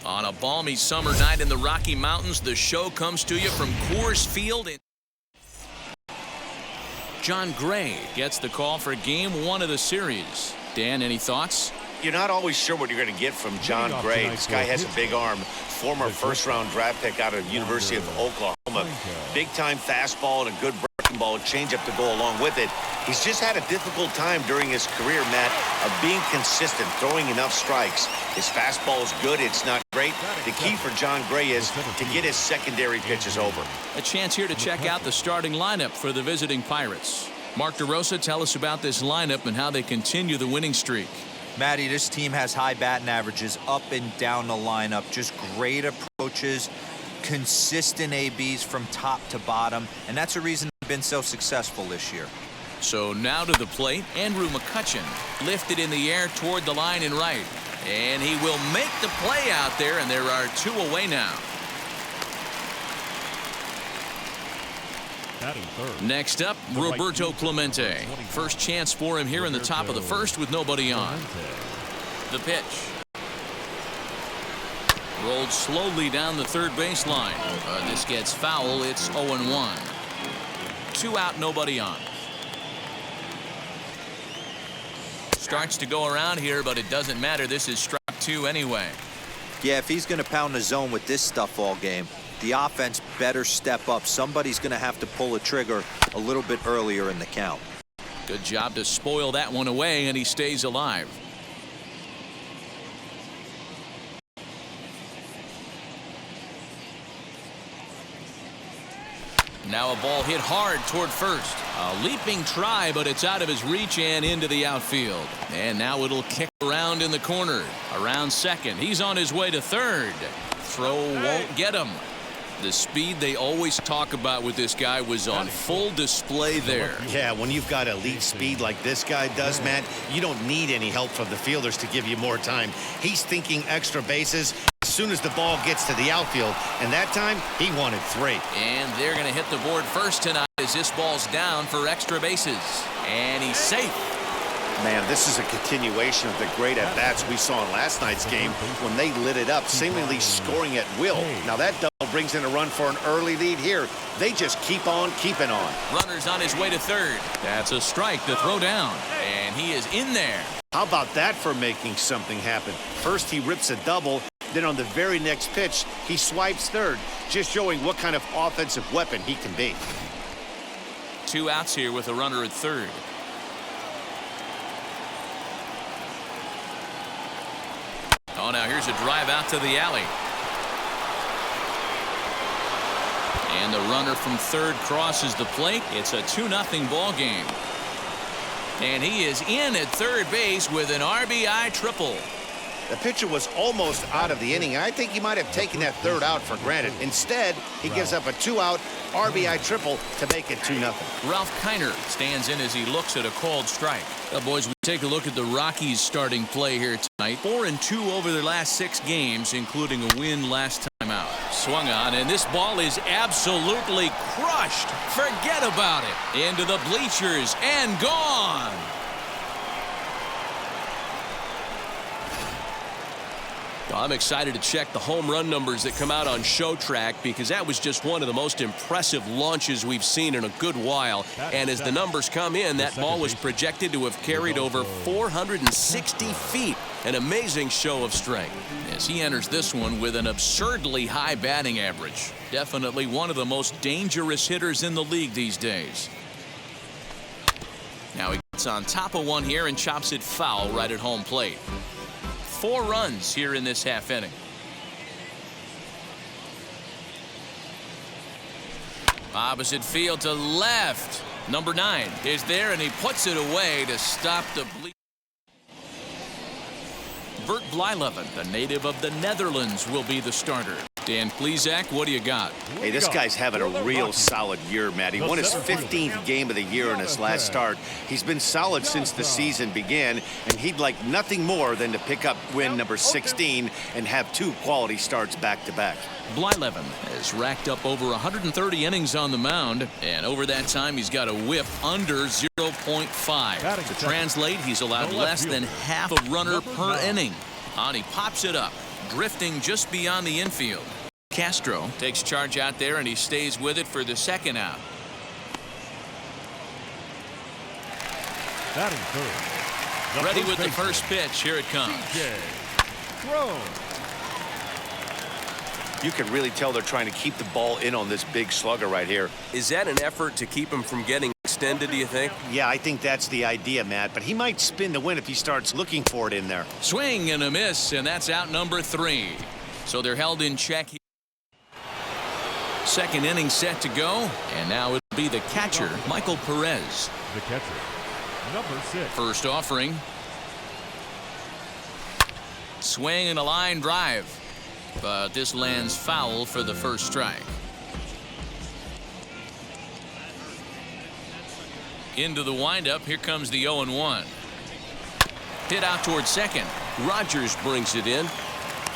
On a balmy summer night in the Rocky Mountains, the show comes to you from Coors Field. John Gray gets the call for game 1 of the series. Dan, any thoughts? You're not always sure what you're going to get from John Gray. This guy has a big arm. Former first-round draft pick out of the University of Oklahoma. Big-time fastball and a good breaking ball, a changeup to go along with it. He's just had a difficult time during his career, Matt, of being consistent, throwing enough strikes. His fastball is good. It's not great. The key for John Gray is to get his secondary pitches over. A chance here to check out the starting lineup for the visiting Pirates. Mark DeRosa, tell us about this lineup and how they continue the winning streak. Matty, this team has high batting averages up and down the lineup. Just great approaches, consistent ABs from top to bottom, and that's the reason they've been so successful this year. So now to the plate, Andrew McCutchen lifted in the air toward the line in right. And he will make the play out there, and there are 2 away now. Next up, Roberto Clemente. First chance for him here in the top of the first with nobody on. The pitch. Rolled slowly down the third baseline. This gets foul. It's 0-1. 2 out, nobody on. Starts to go around here, but it doesn't matter. This is strike 2 anyway. Yeah, if he's going to pound the zone with this stuff all game, the offense better step up. Somebody's going to have to pull a trigger a little bit earlier in the count. Good job to spoil that one away, and he stays alive. Now a ball hit hard toward first. A leaping try, but it's out of his reach and into the outfield. And now it'll kick around in the corner. Around second. He's on his way to third. Throw won't get him. The speed they always talk about with this guy was on full display there. Yeah, when you've got elite speed like this guy does, Matt, you don't need any help from the fielders to give you more time. He's thinking extra bases as soon as the ball gets to the outfield, and that time he wanted 3. And they're going to hit the board first tonight as this ball's down for extra bases. And he's safe. Man, this is a continuation of the great at-bats we saw in last night's game when they lit it up, seemingly scoring at will. Now that double brings in a run for an early lead here. They just keep on keeping on. Runner's on his way to third. That's a strike to throw down, and he is in there. How about that for making something happen? First he rips a double, then on the very next pitch he swipes third, just showing what kind of offensive weapon he can be. 2 outs here with a runner at third. Oh, now here's a drive out to the alley. And the runner from third crosses the plate. It's a 2-0 ball game. And he is in at third base with an RBI triple. The pitcher was almost out of the inning. I think he might have taken that third out for granted. Instead, he gives up a 2-out RBI triple to make it 2-0. Ralph Kiner stands in as he looks at a called strike. Well, boys, we take a look at the Rockies' starting play here tonight. 4-2 over their last 6 games, including a win last time out. Swung on, and this ball is absolutely crushed. Forget about it. Into the bleachers and gone. I'm excited to check the home run numbers that come out on Show Track because that was just one of the most impressive launches we've seen in a good while. And as the numbers come in, that ball was projected to have carried over 460 feet. An amazing show of strength as he enters this one with an absurdly high batting average. Definitely one of the most dangerous hitters in the league these days. Now he gets on top of one here and chops it foul right at home plate. 4 runs here in this half inning. Opposite field to left. Number 9 is there, and he puts it away to stop the bleed. Bert Blyleven, the native of the Netherlands, will be the starter. Dan Plesac, what do you got? Hey, this guy's having a real solid year, Matt. He won his 15th game of the year in his last start. He's been solid since the season began, and he'd like nothing more than to pick up win number 16 and have 2 quality starts back-to-back. Blyleven has racked up over 130 innings on the mound, and over that time he's got a whip under 0.5. To translate, he's allowed less than half a runner per inning. And he pops it up. drifting just beyond the infield. Castro takes charge out there, and he stays with it for the second out. Batting third. Ready with the first pitch. Here it comes. You can really tell they're trying to keep the ball in on this big slugger right here. Is that an effort to keep him from getting extended, do you think? Yeah, I think that's the idea, Matt. But he might spin to win if he starts looking for it in there. Swing and a miss, and that's out number 3. So they're held in check. Second inning set to go, and now it'll be the catcher, Michael Perez. The catcher, number 6. First offering. Swing and a line drive. But this lands foul for the first strike. Into the windup. Here comes the 0-1. Hit out towards second. Rogers brings it in.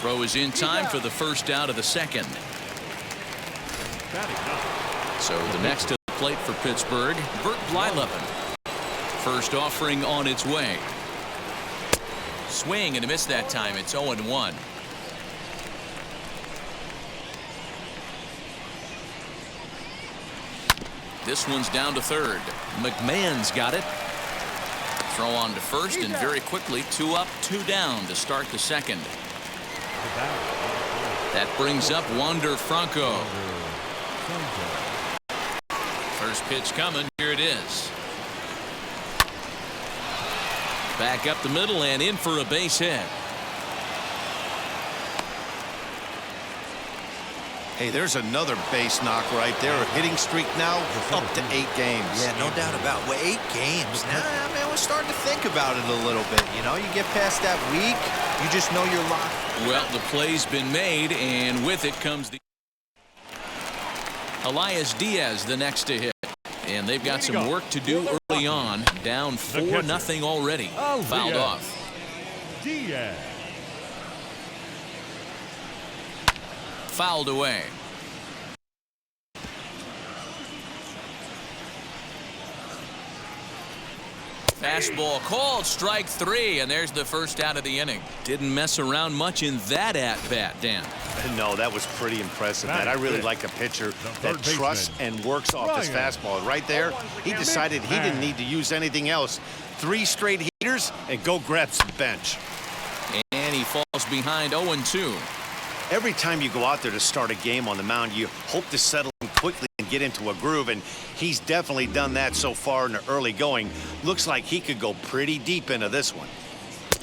Throw is in time for the first out of the second. So the next to the plate for Pittsburgh, Bert Blyleven. First offering on its way. Swing and a miss that time. It's 0-1. This one's down to third. McMahon's got it. Throw on to first, and very quickly 2 up, 2 down to start the second. That brings up Wander Franco. First pitch coming. Here it is. Back up the middle and in for a base hit. Hey, there's another base knock right there. A hitting streak now up to 8 games. Yeah, no doubt about it. Well, 8 games. Now, I mean, we're starting to think about it a little bit. You know, you get past that week, you just know you're locked. Well, the play's been made, and with it comes the Elias Diaz, the next to hit. And they've got some work to do early on. Down 4-0 already. Fouled off. Diaz. Fouled away. Fastball called, strike 3, and there's the first out of the inning. Didn't mess around much in that at-bat, Dan. No, that was pretty impressive, man. I really like a pitcher that trusts and works off his fastball. And right there, he decided he didn't need to use anything else. 3 straight heaters and go grab some bench. And he falls behind 0-2. Every time you go out there to start a game on the mound, you hope to settle in quickly and get into a groove, and he's definitely done that so far in the early going. Looks like he could go pretty deep into this one.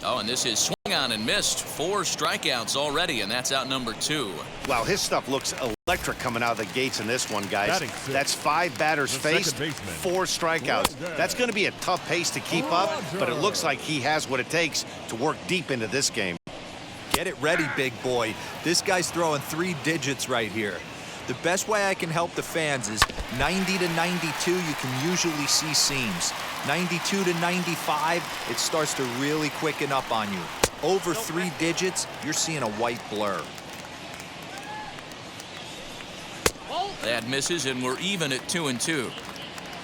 Oh, and this is swung on and missed. 4 strikeouts already, and that's out number 2. Wow, his stuff looks electric coming out of the gates in this one, guys. That's 5 batters faced, 4 strikeouts. That's going to be a tough pace to keep up, but it looks like he has what it takes to work deep into this game. Get it ready, big boy. This guy's throwing 3 digits right here. The best way I can help the fans is 90 to 92, you can usually see seams. 92 to 95, it starts to really quicken up on you. Over 3 digits, you're seeing a white blur. That misses, and we're even at 2-2.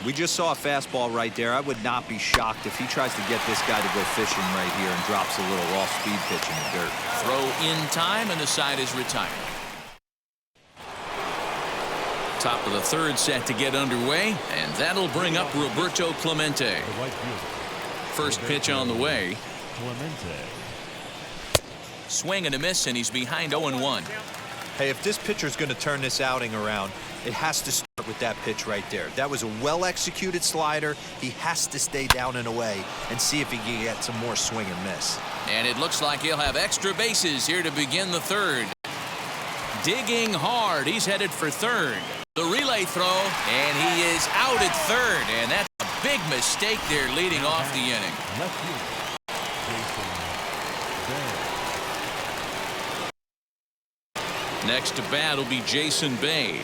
We just saw a fastball right there. I would not be shocked if he tries to get this guy to go fishing right here and drops a little off-speed pitch in the dirt. Throw in time, and the side is retired. Top of the third set to get underway, and that'll bring up Roberto Clemente. First pitch on the way. Swing and a miss, and he's behind 0-1. Hey, if this pitcher's going to turn this outing around, it has to start with that pitch right there. That was a well-executed slider. He has to stay down and away and see if he can get some more swing and miss. And it looks like he'll have extra bases here to begin the third. Digging hard. He's headed for third. The relay throw, and he is out at third. And that's a big mistake there leading off the inning. Next to bat will be Jason Bay.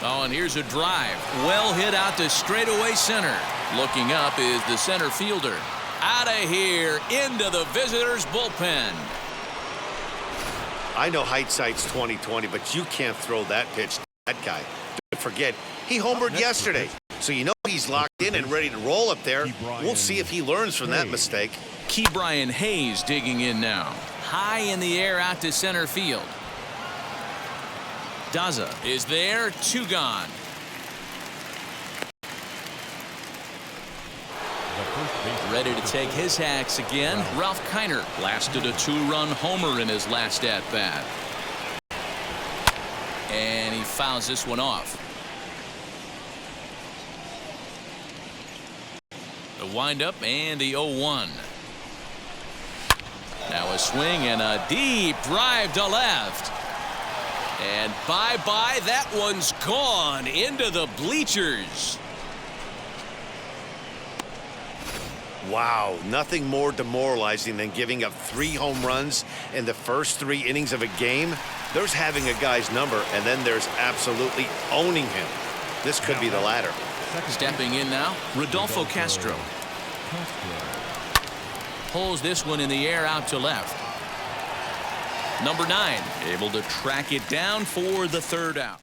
Oh, and here's a drive. Well hit out to straightaway center. Looking up is the center fielder. Out of here into the visitors' bullpen. I know hindsight's 20/20, but you can't throw that pitch to that guy. Don't forget, he homered yesterday. So you know he's locked in and ready to roll up there. We'll see if he learns from that mistake. Brian Hayes digging in now. High in the air out to center field. Daza is there. 2 gone. Ready to take his hacks again. Ralph Kiner blasted a 2-run homer in his last at-bat. And he fouls this one off. The windup and the 0-1. Now a swing and a deep drive to left. And bye-bye, that one's gone into the bleachers. Wow, nothing more demoralizing than giving up 3 home runs in the first 3 innings of a game. There's having a guy's number, and then there's absolutely owning him. This could be the latter. Stepping in now, Rodolfo Castro. Pulls this one in the air out to left. Number 9 able to track it down for the 3rd out.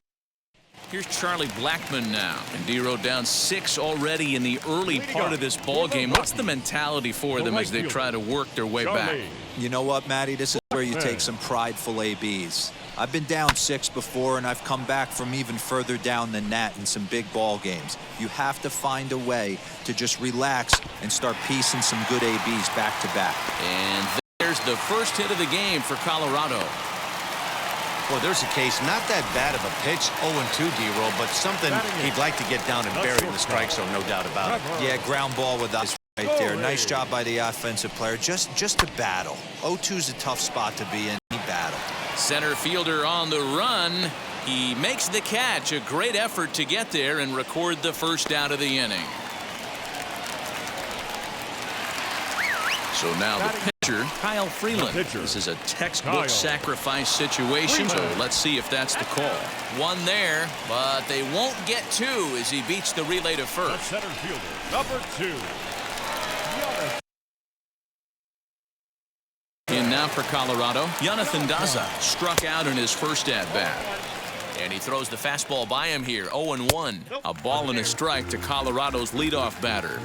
Here's Charlie Blackmon now, and D-Row down 6 already in the early part of this ball game. What's the mentality for them as they try to work their way back? You know what, Matty? This is where you take some prideful ABs. I've been down 6 before, and I've come back from even further down than that in some big ball games. You have to find a way to just relax and start piecing some good ABs back to back. And there's the first hit of the game for Colorado. Well, there's a case, not that bad of a pitch, 0-2 D-Roll, but something he'd like to get down and bury in the strike zone, no doubt about it. Yeah, ground ball with us right there. Nice job by the offensive player. Just to battle. 0-2's a tough spot to be in. He battled. Center fielder on the run. He makes the catch. A great effort to get there and record the first out of the inning. So now the pitcher, Kyle Freeland. This is a textbook sacrifice situation, so let's see if that's the call. One there, but they won't get 2 as he beats the relay to first. The center fielder, number 2. In now for Colorado, Jonathan Daza struck out in his first at-bat. And he throws the fastball by him here, 0-1. A ball and a strike to Colorado's leadoff batter.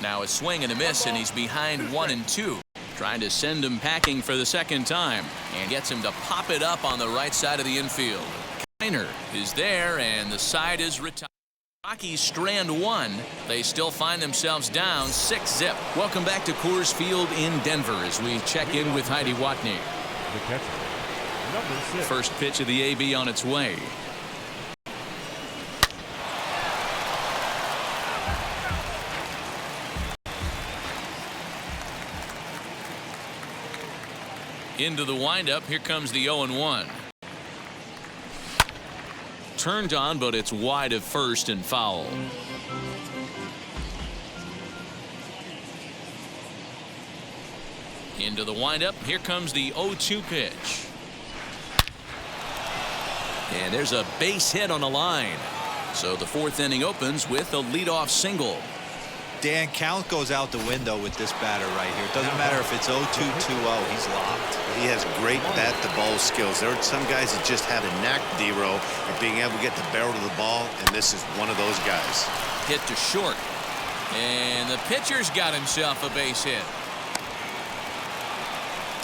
Now a swing and a miss, and he's behind 1-2. Trying to send him packing for the 2nd time, and gets him to pop it up on the right side of the infield. Kiner is there, and the side is retired. Rockies strand 1. They still find themselves down 6-zip. Welcome back to Coors Field in Denver as we check in with Heidi Watney. The catcher, number 6. First pitch of the AB on its way. Into the windup. Here comes the 0-1. Turned on, but it's wide of first and foul. Into the windup. Here comes the 0-2 pitch. And there's a base hit on the line. So the 4th inning opens with a leadoff single. Dan, count goes out the window with this batter right here. It doesn't matter if it's 0-2, 2-0. He's locked. He has great bat-to-ball skills. There are some guys that just have a knack, D-Row, of being able to get the barrel of the ball, and this is one of those guys. Hit to short. And the pitcher's got himself a base hit.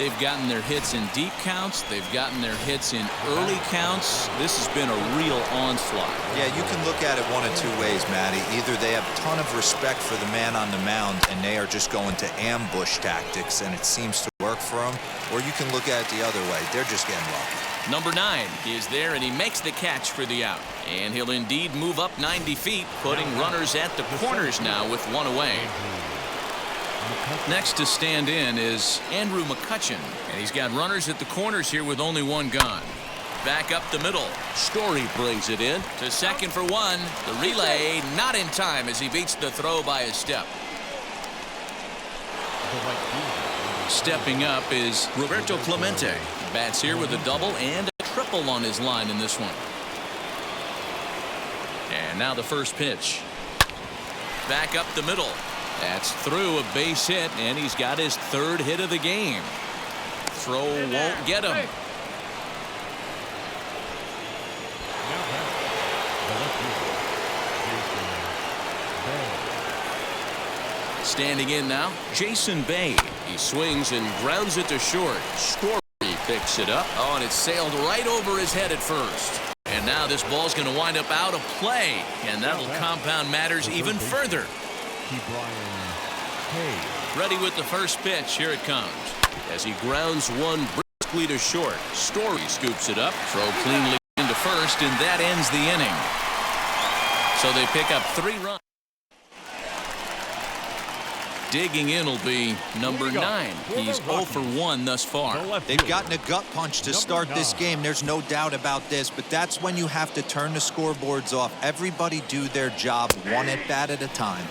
They've gotten their hits in deep counts. They've gotten their hits in early counts. This has been a real onslaught. Yeah, you can look at it one of 2 ways, Matty. Either they have a ton of respect for the man on the mound and they are just going to ambush tactics and it seems to work for them, or you can look at it the other way. They're just getting lucky. Number 9 is there, and he makes the catch for the out. And he'll indeed move up 90 feet, putting runners at the corners now with 1 away. Next to stand in is Andrew McCutchen, and he's got runners at the corners here with only 1 gone. Back up the middle. Story brings it in. To second for 1. The relay not in time as he beats the throw by a step. Stepping up is Roberto Clemente. Bats here with a double and a triple on his line in this one. And now the first pitch. Back up the middle. That's through, a base hit, and he's got his 3rd hit of the game. Throw won't get him. Standing in now, Jason Bay. He swings and grounds it to short. Story picks it up. Oh, and it sailed right over his head at first. And now this ball's going to wind up out of play, and that'll compound matters even further. Ready with the first pitch. Here it comes. As he grounds one briskly to short. Story scoops it up. Throw cleanly into first, and that ends the inning. So they pick up 3 runs. Digging in will be number 9. He's 0 for 1 thus far. They've gotten a gut punch to start this game. There's no doubt about this, but that's when you have to turn the scoreboards off. Everybody do their job one at bat at a time.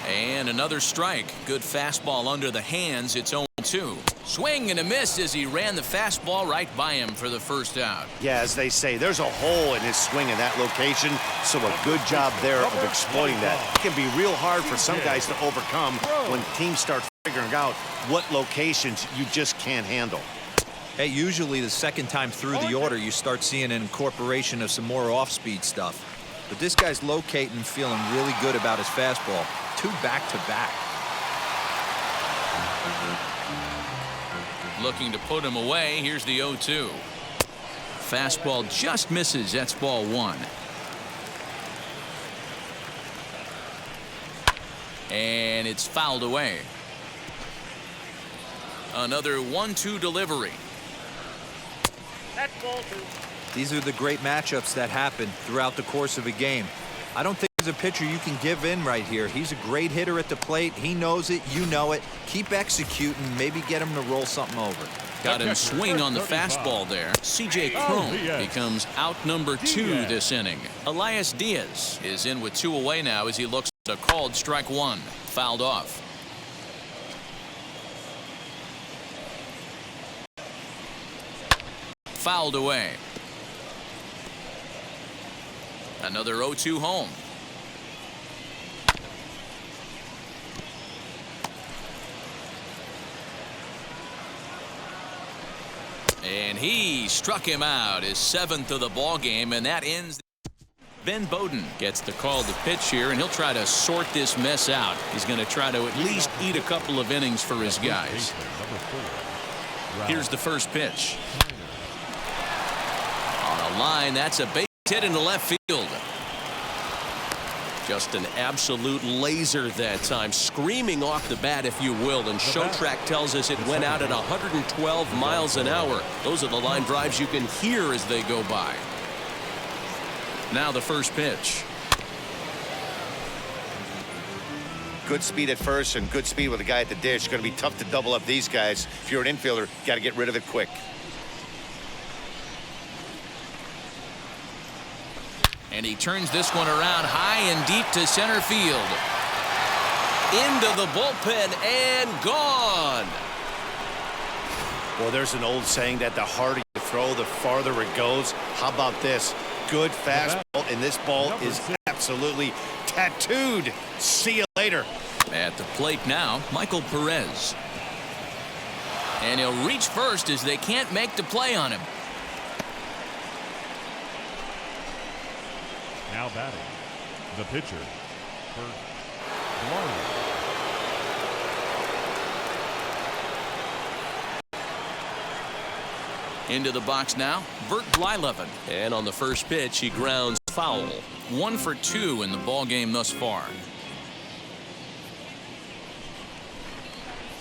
And another strike. Good fastball under the hands. It's 0-2. Swing and a miss as he ran the fastball right by him for the first out. Yeah, as they say, there's a hole in his swing in that location, so a good job there of exploiting that. It can be real hard for some guys to overcome when teams start figuring out what locations you just can't handle. Hey, usually the second time through the order, you start seeing an incorporation of some more off-speed stuff. But this guy's locating, feeling really good about his fastball. 2 back-to-back. Looking to put him away. Here's the 0-2. Fastball just misses. That's ball 1. And it's fouled away. Another 1-2 delivery. That's ball 2. These are the great matchups that happen throughout the course of a game. I don't think there's a pitcher you can give in right here. He's a great hitter at the plate. He knows it. You know it. Keep executing. Maybe get him to roll something over. Got him swing on the fastball there. C.J. Cron becomes out number 2 this inning. Elias Diaz is in with 2 away now as he looks at a called strike 1. Fouled off. Fouled away. Another 0-2 home. And he struck him out, his 7th of the ball game, and that ends. Ben Bowden gets the call to pitch here, and he'll try to sort this mess out. He's going to try to at least eat a couple of innings for his guys. Here's the first pitch. On a line, that's a base hit into left field. Just an absolute laser that time, screaming off the bat, if you will, and Showtrack tells us it went out at 112 miles an hour. Those are the line drives you can hear as they go by. Now the first pitch. Good speed at first and good speed with a guy at the dish. It's going to be tough to double up these guys. If you're an infielder, you got to get rid of it quick. And he turns this one around high and deep to center field. Into the bullpen and gone. Well, there's an old saying that the harder you throw, the farther it goes. How about this? Good fastball, and this ball is absolutely tattooed. See you later. At the plate now, Michael Perez. And he'll reach first as they can't make the play on him. Now batting, the pitcher, Bert Blyleven. Into the box now, Bert Blyleven. And on the first pitch, he grounds foul. 1 for 2 in the ball game thus far.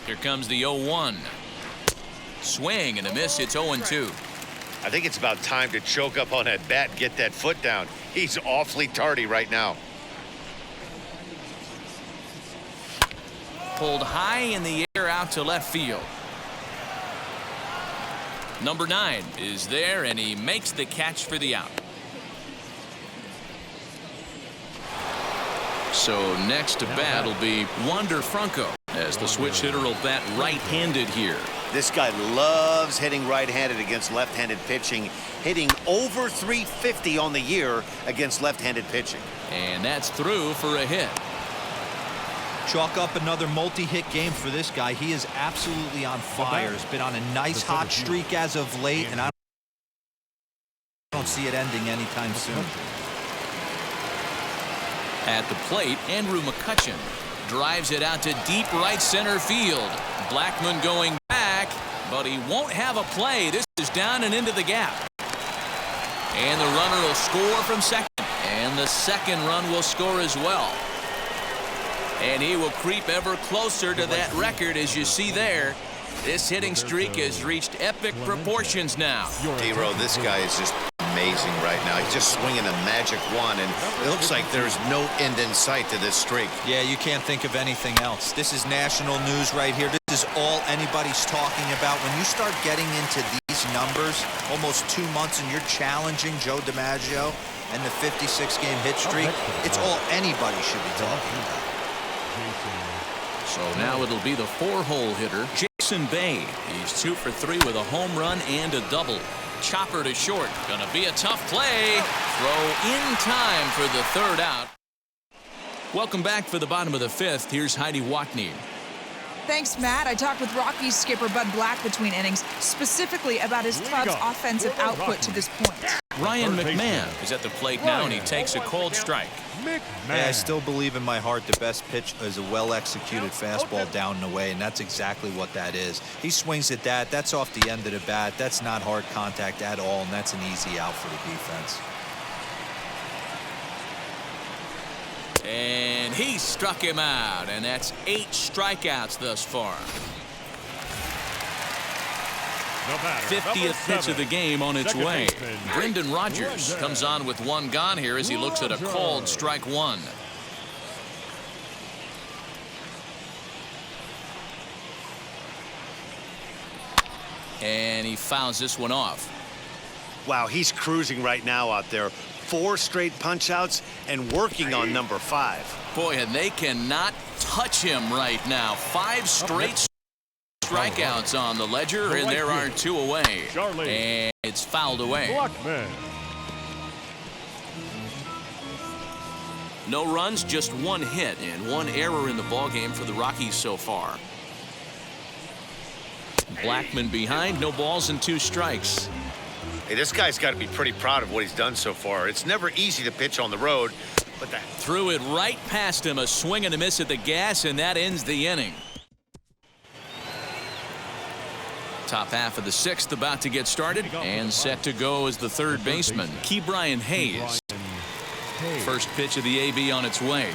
Here comes the 0-1. Swing and a miss. It's 0-2. I think it's about time to choke up on that bat and get that foot down. He's awfully tardy right now. Pulled high in the air out to left field. Number 9 is there, and he makes the catch for the out. So next to bat will be Wander Franco, as the switch hitter will bat right-handed here. This guy loves hitting right-handed against left-handed pitching, hitting over 350 on the year against left-handed pitching. And that's through for a hit. Chalk up another multi-hit game for this guy. He is absolutely on fire. He's been on a nice hot streak as of late, and I don't see it ending anytime soon. At the plate, Andrew McCutcheon. Drives it out to deep right center field. Blackmon going back, but he won't have a play. This is down and into the gap. And the runner will score from second. And the second run will score as well. And he will creep ever closer to that record, as you see there. This hitting streak has reached epic proportions now. D-Row, this guy is just amazing right now. He's just swinging a magic wand, and it looks like there's no end in sight to this streak. Yeah, you can't think of anything else. This is national news right here. This is all anybody's talking about. When you start getting into these numbers, almost 2 months, and you're challenging Joe DiMaggio and the 56-game hit streak, it's all anybody should be talking about. So now it'll be the 4-hole hitter, Jason Bay. He's 2 for 3 with a home run and a double. Chopper to short. Gonna be a tough play. Throw in time for the 3rd out. Welcome back for the bottom of the 5th. Here's Heidi Watney. Thanks, Matt. I talked with Rockies skipper Bud Black between innings, specifically about his club's offensive output to this point. Ryan McMahon is at the plate now, and he takes a cold strike. Yeah, I still believe in my heart the best pitch is a well-executed fastball down and away, and that's exactly what that is. He swings at that. That's off the end of the bat. That's not hard contact at all, and that's an easy out for the defense. And he struck him out, and that's 8 strikeouts thus far. 50th pitch of the game on its way. Brendan Rodgers comes on with 1 gone here as he looks at a called strike 1. And he fouls this one off. Wow, he's cruising right now out there. 4 straight punch-outs and working on number 5. Boy, and they cannot touch him right now. 5 straight strikeouts on the ledger, and there are 2 away. And it's fouled away. No runs, just 1 hit and 1 error in the ballgame for the Rockies so far. Blackmon behind, no balls and 2 strikes. Hey, this guy's got to be pretty proud of what he's done so far. It's never easy to pitch on the road, but that threw it right past him, a swing and a miss at the gas, and that ends the inning. Top half of the 6th about to get started, and set to go as the 3rd baseman, Ke'Bryan Hayes. First pitch of the AB on its way.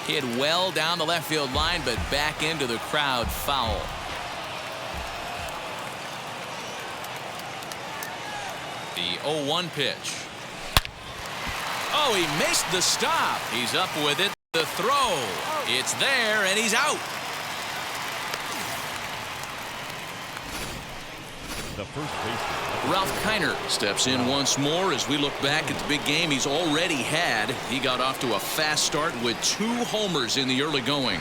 Hit well down the left field line, but back into the crowd, foul. The 0-1 pitch. Oh, he missed the stop. He's up with it. The throw. It's there, and he's out. The first baseman. Ralph Kiner steps in once more as we look back at the big game he's already had. He got off to a fast start with 2 homers in the early going.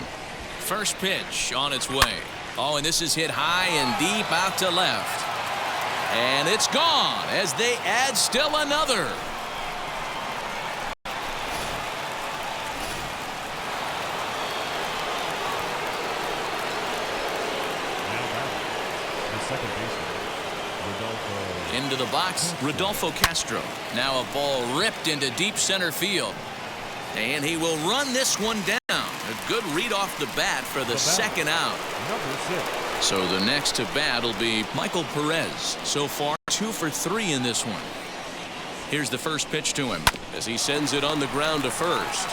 First pitch on its way. Oh, and this is hit high and deep out to left. And it's gone as they add still another. Into the box, Rodolfo Castro. Now a ball ripped into deep center field. And he will run this one down. A good read off the bat for the 2nd out. So the next to bat will be Michael Perez. So far 2 for 3 in this one. Here's the first pitch to him as he sends it on the ground to first.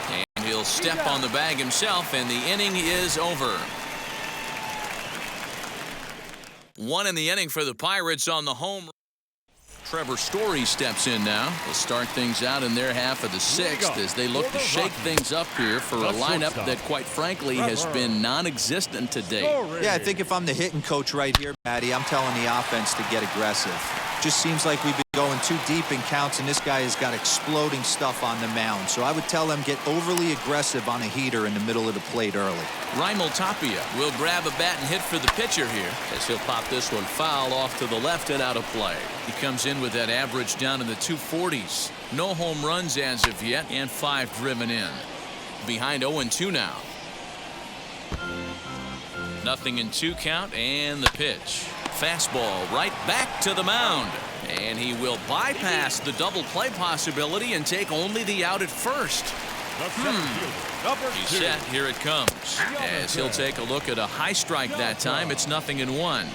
And he'll step on the bag himself, and the inning is over. 1 in the inning for the Pirates on the home. Trevor Story steps in now. They'll start things out in their half of the 6th as they look to shake things up here for a lineup that, quite frankly, has been non-existent to date. Yeah, I think if I'm the hitting coach right here, Matty, I'm telling the offense to get aggressive. Just seems like we've been going too deep in counts, and this guy has got exploding stuff on the mound. So I would tell them get overly aggressive on a heater in the middle of the plate early. Raimel Tapia will grab a bat and hit for the pitcher here as he'll pop this one foul off to the left and out of play. He comes in with that average down in the 240s. No home runs as of yet, and 5 driven in. Behind 0-2 now. Nothing in 2 count, and the pitch. Fastball right back to the mound. And he will bypass the double play possibility and take only the out at first. He's set. Here it comes. As he'll take a look at a high strike that time. It's 0-1.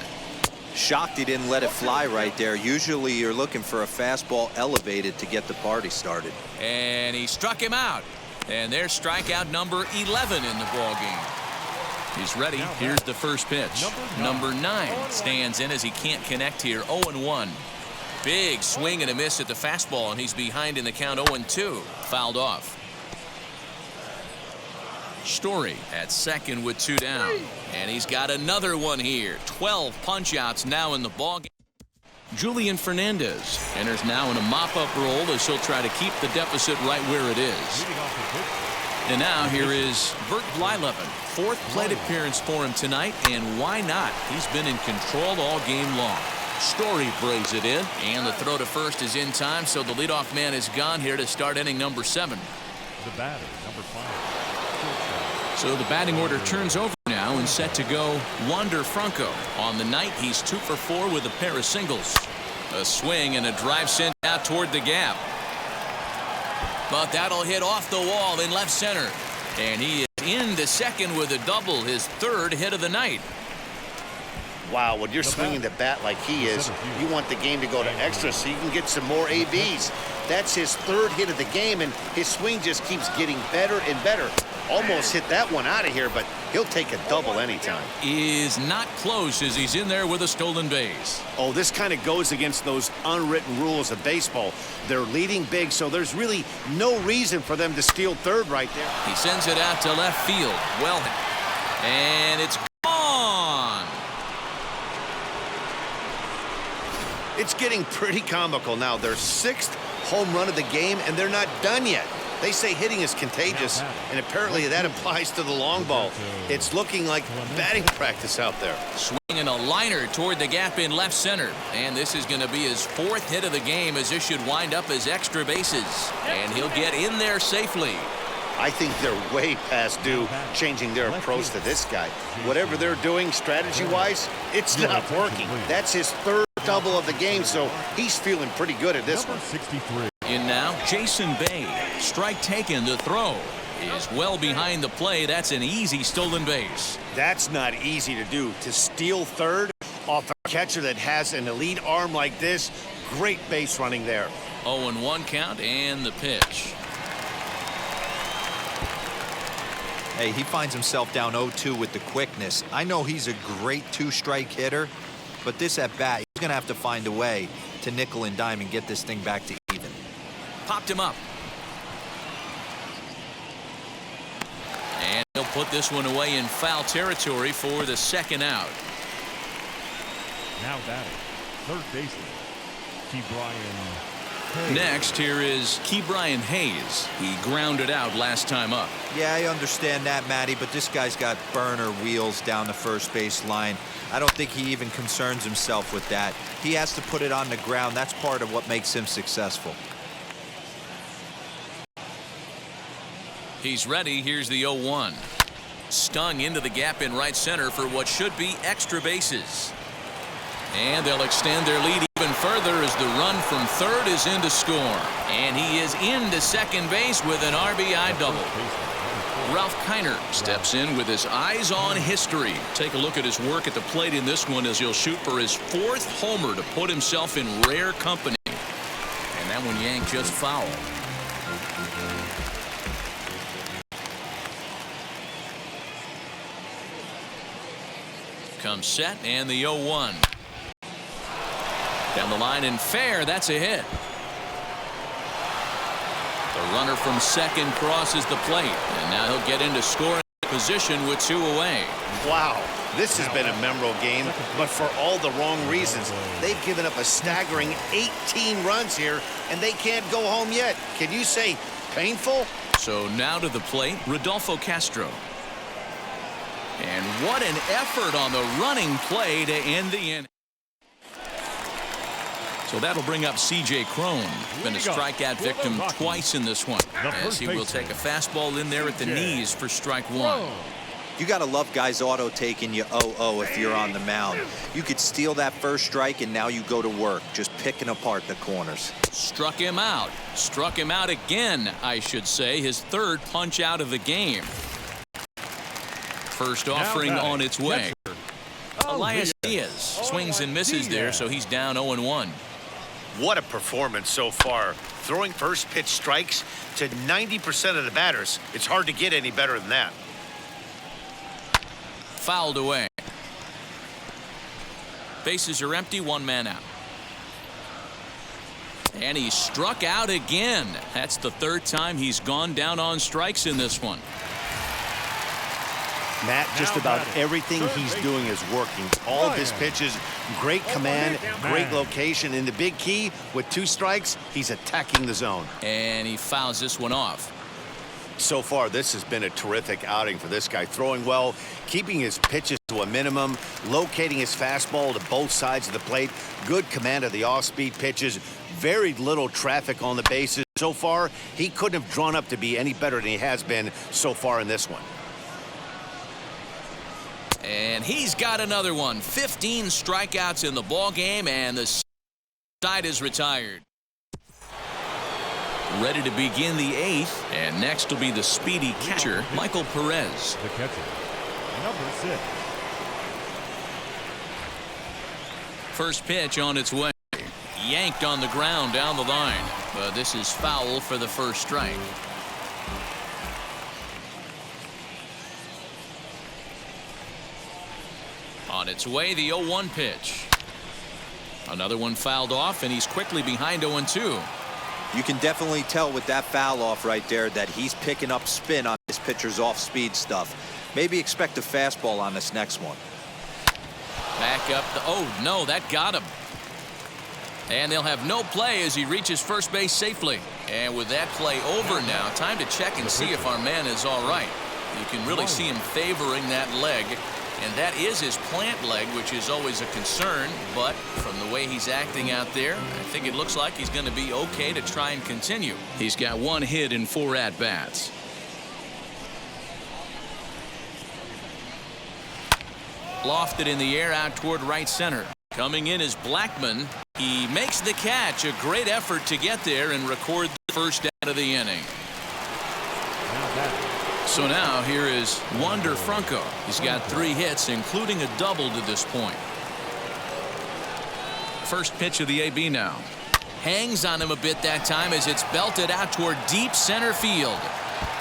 Shocked he didn't let it fly right there. Usually you're looking for a fastball elevated to get the party started. And he struck him out. And there's strikeout number 11 in the ballgame. He's ready. Here's the first pitch. Number 9 stands in as he can't connect here. 0-1. Big swing and a miss at the fastball, and he's behind in the count. 0-2. Fouled off. Story at second with 2 down. And he's got another one here. 12 punch-outs now in the ballgame. Julian Fernandez enters now in a mop-up role as he'll try to keep the deficit right where it is. And now here is Bert Blyleven. 4th plate appearance for him tonight, and why not? He's been in control all game long. Story braves it in, and the throw to first is in time, so the leadoff man is gone here to start inning number 7. The batter, number 5. So the batting order turns over now and set to go Wander Franco. On the night, he's 2 for 4 with a pair of singles. A swing and a drive sent out toward the gap. But that'll hit off the wall in left center. And he is into second with a double, his 3rd hit of the night. Wow, when you're swinging the bat like he is, you want the game to go to extra so you can get some more ABs. That's his 3rd hit of the game, and his swing just keeps getting better and better. Almost hit that one out of here, but he'll take a double anytime. Is not close as he's in there with a stolen base. Oh, this kind of goes against those unwritten rules of baseball. They're leading big, so there's really no reason for them to steal 3rd right there. He sends it out to left field. Well hit. And it's gone. It's getting pretty comical now. Their 6th home run of the game, and they're not done yet. They say hitting is contagious, and apparently that applies to the long ball. It's looking like batting practice out there. Swinging a liner toward the gap in left center. And this is going to be his 4th hit of the game, as this should wind up as extra bases. And he'll get in there safely. I think they're way past due changing their approach to this guy. Whatever they're doing strategy-wise, it's not working. That's his 3rd double of the game, so he's feeling pretty good at this one. 63. In now, Jason Bay. Strike taken. The throw is well behind the play. That's an easy stolen base. That's not easy to do. To steal 3rd off a catcher that has an elite arm like this, great base running there. 0-1 count and the pitch. Hey, he finds himself down 0-2 with the quickness. I know he's a great 2-strike hitter, but this at bat, he's going to have to find a way to nickel and dime and get this thing back to even. Popped him up. And he'll put this one away in foul territory for the 2nd out. Now batting, 3rd baseman, Ke'Bryan Hayes. Next, here is Ke'Bryan Hayes. He grounded out last time up. Yeah, I understand that, Matty, but this guy's got burner wheels down the first base line. I don't think he even concerns himself with that. He has to put it on the ground. That's part of what makes him successful. He's ready. Here's the 0-1. Stung into the gap in right center for what should be extra bases. And they'll extend their lead even further as the run from 3rd is in to score. And he is into second base with an RBI double. Ralph Kiner steps in with his eyes on history. Take a look at his work at the plate in this one as he'll shoot for his 4th homer to put himself in rare company. And that one yanked just foul. Comes set and the 0-1. Down the line and fair. That's a hit. The runner from second crosses the plate, and now he'll get into scoring position with 2 away. Wow, this has been a memorable game, but for all the wrong reasons. They've given up a staggering 18 runs here, and they can't go home yet. Can you say painful? So now to the plate, Rodolfo Castro. And what an effort on the running play to end the inning. So that'll bring up C.J. Cron. Been a strikeout victim twice in this one, as he will take a fastball in there at the knees for strike 1. You got to love guys auto taking you 0-0 if you're on the mound. You could steal that first strike, and now you go to work, just picking apart the corners. Struck him out. Struck him out again, I should say. His third punch out of the game. First offering on its way. Elias Diaz swings and misses there, so he's down 0-1. What a performance so far. Throwing first pitch strikes to 90% of the batters. It's hard to get any better than that. Fouled away. Bases are empty, one man out. And he struck out again. That's the third time he's gone down on strikes in this one. Matt, just about everything he's doing is working. All of his pitches, great command, great location. And the big key, with 2 strikes, he's attacking the zone. And he fouls this one off. So far, this has been a terrific outing for this guy. Throwing well, keeping his pitches to a minimum, locating his fastball to both sides of the plate, good command of the off-speed pitches, very little traffic on the bases. So far, he couldn't have drawn up to be any better than he has been so far in this one. And he's got another one. 15 strikeouts in the ball game, and the side is retired. Ready to begin the 8th, and next will be the speedy catcher, Michael Perez. The catcher, number 6. First pitch on its way. Yanked on the ground down the line, but this is foul for the first strike. On its way, the 0-1 pitch. Another one fouled off, and he's quickly behind 0-2. You can definitely tell with that foul off right there that he's picking up spin on his pitcher's off-speed stuff. Maybe expect a fastball on this next one. Back up the... Oh, no, that got him. And they'll have no play as he reaches first base safely. And with that play over now, time to check and see if our man is all right. You can really see him favoring that leg. And that is his plant leg, which is always a concern. But from the way he's acting out there, I think it looks like he's going to be okay to try and continue. He's got 1 hit in 4 at-bats. Lofted in the air out toward right center. Coming in is Blackman. He makes the catch. A great effort to get there and record the first out of the inning. So now here is Wander Franco. He's got 3 hits, including a double to this point. First pitch of the AB now. Hangs on him a bit that time as it's belted out toward deep center field.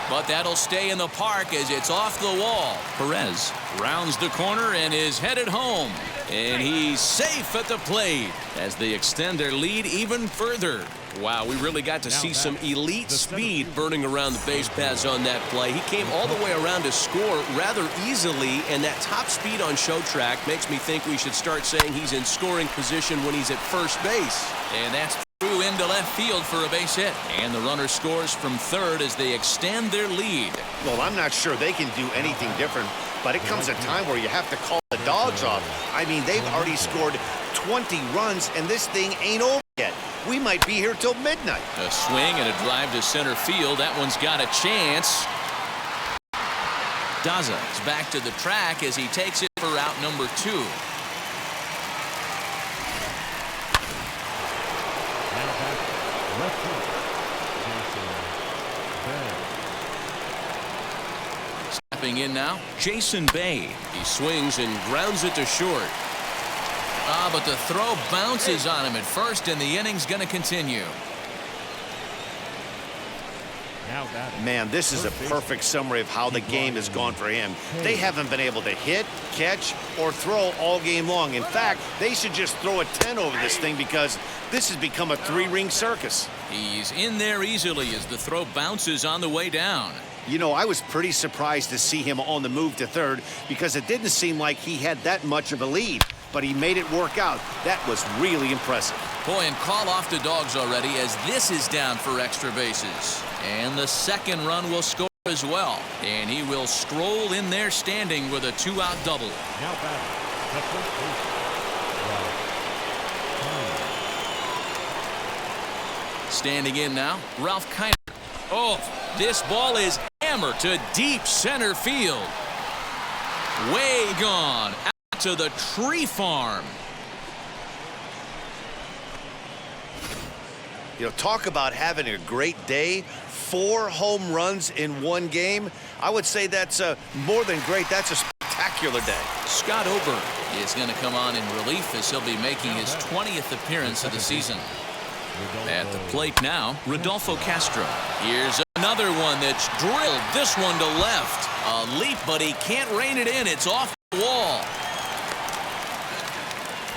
But that'll stay in the park as it's off the wall. Perez rounds the corner and is headed home. And he's safe at the plate as they extend their lead even further. Wow, we really got to see some elite speed burning around the base paths on that play. He came all the way around to score rather easily, and that top speed on show track makes me think we should start saying he's in scoring position when he's at first base. And that's through into left field for a base hit. And the runner scores from third as they extend their lead. Well, I'm not sure they can do anything different, but it comes a time where you have to call the dogs off. I mean, they've already scored 20 runs, and this thing ain't over yet. We might be here till midnight. A swing and a drive to center field. That one's got a chance. Daza is back to the track as he takes it for out number 2. Stepping in now, Jason Bay. He swings and grounds it to short. But the throw bounces on him at first, and the inning's going to continue. Man, this is a perfect summary of how the game has gone for him. They haven't been able to hit, catch, or throw all game long. In fact, they should just throw a 10 over this thing because this has become a 3-ring circus. He's in there easily as the throw bounces on the way down. You know, I was pretty surprised to see him on the move to third because it didn't seem like he had that much of a lead. But he made it work out. That was really impressive. Boy, and call off the dogs already as this is down for extra bases. And the second run will score as well. And he will stroll in there standing with a 2-out double. Now batting. Standing in now, Ralph Kiner. Oh, this ball is hammered to deep center field. Way gone. Out to the tree farm. You know, talk about having a great day. 4 home runs in one game. I would say that's more than great. That's a spectacular day. Scott Ober is going to come on in relief as he'll be making his 20th appearance of the season. At the plate now, Rodolfo Castro. Here's another one that's drilled. This one to left. A leap, but he can't rein it in. It's off the wall.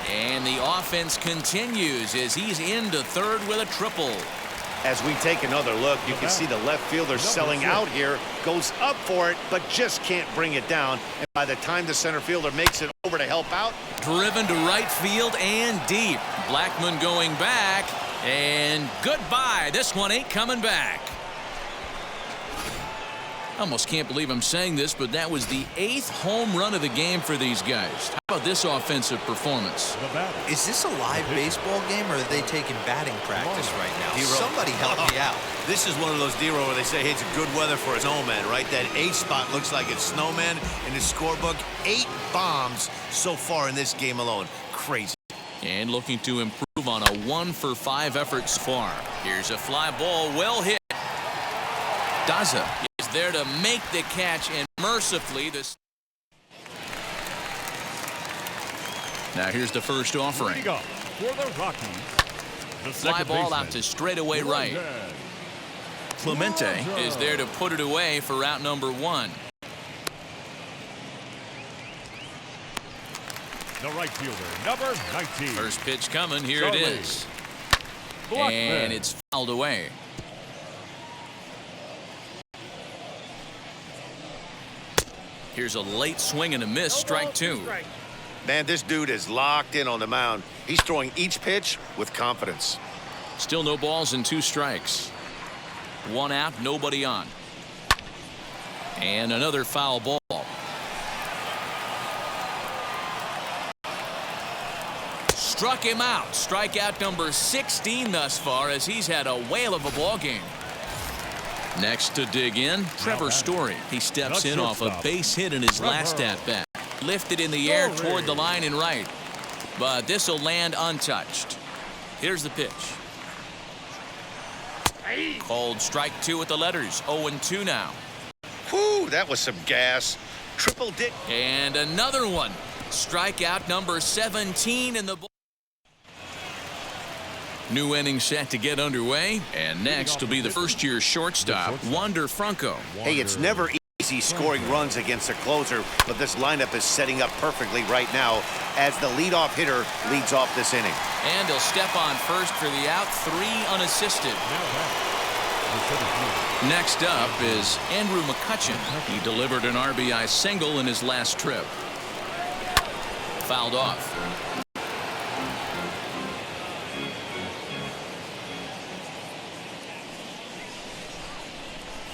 And the offense continues as he's into third with a triple. As we take another look, you can see the left fielder selling out here, goes up for it, but just can't bring it down. And by the time the center fielder makes it over to help out, driven to right field and deep. Blackmon going back, and goodbye. This one ain't coming back. I almost can't believe I'm saying this, but that was the 8th home run of the game for these guys. How about this offensive performance? Is this a live baseball game, or are they taking batting practice right now? Somebody help me out. this is one of those D-roll where they say, hey, it's good weather for a snowman, right? That 8 spot looks like it's snowman in the scorebook. 8 bombs so far in this game alone. Crazy. And looking to improve on a 1-for-5 effort so far. Here's a fly ball, well hit. Daza is there to make the catch, and mercifully this. Now here's the first offering. For the Rockies, the Fly ball out to straightaway right. Clemente is there to put it away for out number 1. The right fielder, number 19. First pitch coming. Here it is. And it's fouled away. Here's a late swing and a miss. Strike 2. Man, this dude is locked in on the mound. He's throwing each pitch with confidence. Still no balls and 2 strikes. 1 out, nobody on. And another foul ball. Struck him out. Strikeout number 16 thus far, as he's had a whale of a ball game. Next to dig in, Trevor Story. He steps in off a base hit in his last at-bat. Lifted in the air toward the line and right. But this will land untouched. Here's the pitch. Called strike 2 with the letters. 0-2 now. Whew, that was some gas. Triple dip. And another one. Strikeout number 17 in the ball. New inning set to get underway, and next will be the first-year shortstop, Wander Franco. Hey, it's never easy scoring runs against a closer, but this lineup is setting up perfectly right now as the leadoff hitter leads off this inning. And he'll step on first for the out, 3 unassisted. Next up is Andrew McCutchen. He delivered an RBI single in his last trip. Fouled off.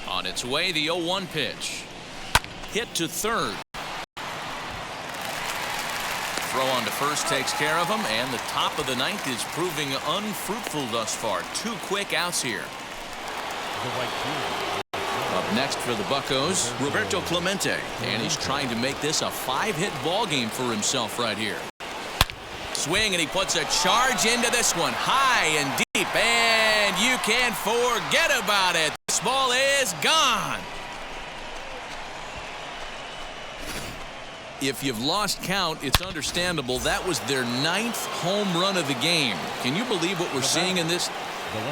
On its way, the 0-1 pitch. Hit to third. Throw on to first takes care of him, and the top of the 9th is proving unfruitful thus far. 2 quick outs here. Up next for the Buccos, Roberto Clemente, and he's trying to make this a 5-hit ball game for himself right here. Swing, and he puts a charge into this one, high and deep, and you can't forget about it. This ball is gone. If you've lost count, it's understandable. That was their 9th home run of the game. Can you believe what we're seeing in this?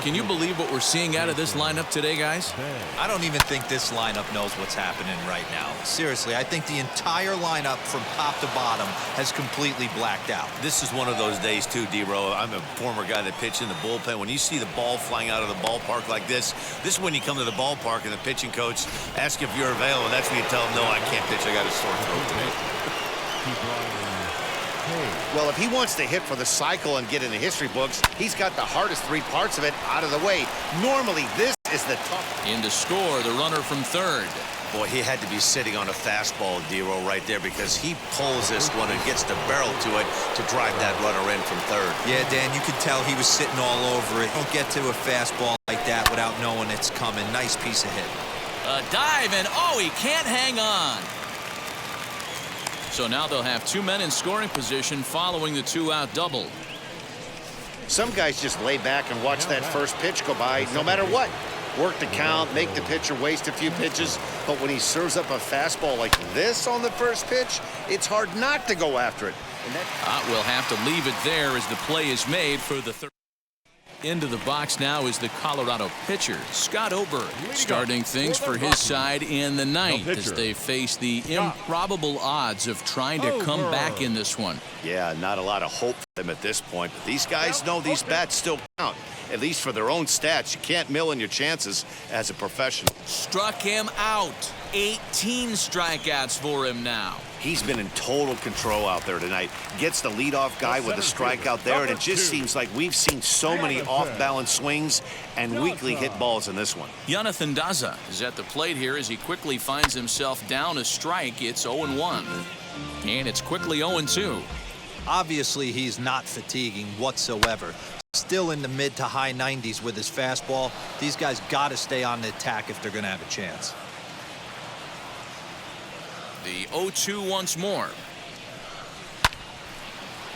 Can you believe what we're seeing out of this lineup today, guys? I don't even think this lineup knows what's happening right now. Seriously, I think the entire lineup from top to bottom has completely blacked out. This is one of those days, too, D-Row. I'm a former guy that pitched in the bullpen. When you see the ball flying out of the ballpark like this is when you come to the ballpark and the pitching coach asks if you're available. That's when you tell him, no, I can't pitch. I got a sore throat today. Well, if he wants to hit for the cycle and get in the history books, he's got the hardest 3 parts of it out of the way. Normally, this is the tough. In to score, the runner from third. Boy, he had to be sitting on a fastball, D-Row, right there, because he pulls this one and gets the barrel to it to drive that runner in from third. Yeah, Dan, you could tell he was sitting all over it. Don't get to a fastball like that without knowing it's coming. Nice piece of hit. A dive, and oh, he can't hang on. So now they'll have 2 men in scoring position following the 2-out double. Some guys just lay back and watch that first pitch go by no matter what. Work the count, make the pitcher waste a few pitches, but when he serves up a fastball like this on the first pitch, it's hard not to go after it. We'll have to leave it there as the play is made for the third. Into the box now is the Colorado pitcher, Scott Ober, starting things for his side in the ninth as they face the improbable odds of trying to come back in this one. Yeah, not a lot of hope for them at this point, but these guys know these bats still count, at least for their own stats. You can't mill in your chances as a professional. Struck him out. 18 strikeouts for him now. He's been in total control out there tonight. Gets the leadoff guy with a strikeout there, and it just seems like we've seen so many off-balance swings and weakly hit balls in this one. Jonathan Daza is at the plate here as he quickly finds himself down a strike. It's 0-1. And it's quickly 0-2. Obviously, he's not fatiguing whatsoever. Still in the mid to high 90s with his fastball. These guys got to stay on the attack if they're going to have a chance. The 0-2 once more.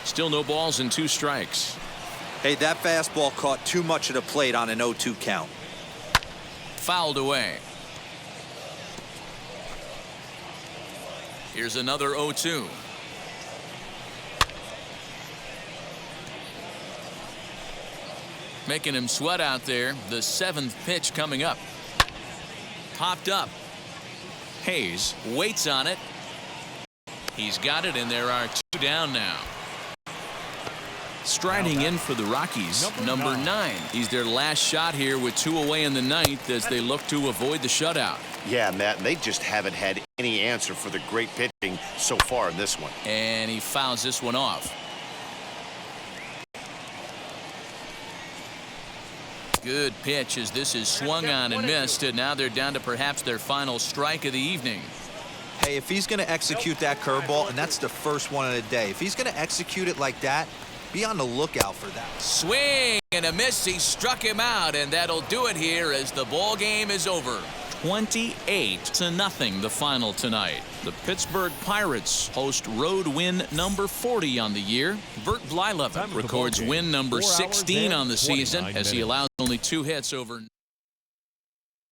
Still no balls and 2 strikes. Hey, that fastball caught too much of the plate on an 0-2 count. Fouled away. Here's another 0-2. Making him sweat out there. The 7th pitch coming up. Popped up. Hayes waits on it. He's got it, and there are 2 down now. Striding in for the Rockies, number 9. He's their last shot here with 2 away in the 9th as they look to avoid the shutout. Yeah, Matt, they just haven't had any answer for the great pitching so far in this one. And he fouls this one off. Good pitch as this is swung on and missed, and now they're down to perhaps their final strike of the evening. Hey, if he's going to execute that curveball, and that's the first one of the day, if he's going to execute it like that, be on the lookout for that. Swing and a miss. He struck him out, and that'll do it here as the ball game is over. 28-0 the final tonight. The Pittsburgh Pirates host road win number 40 on the year. Bert Blyleven records win number 16 on the season as he allows only 2 hits over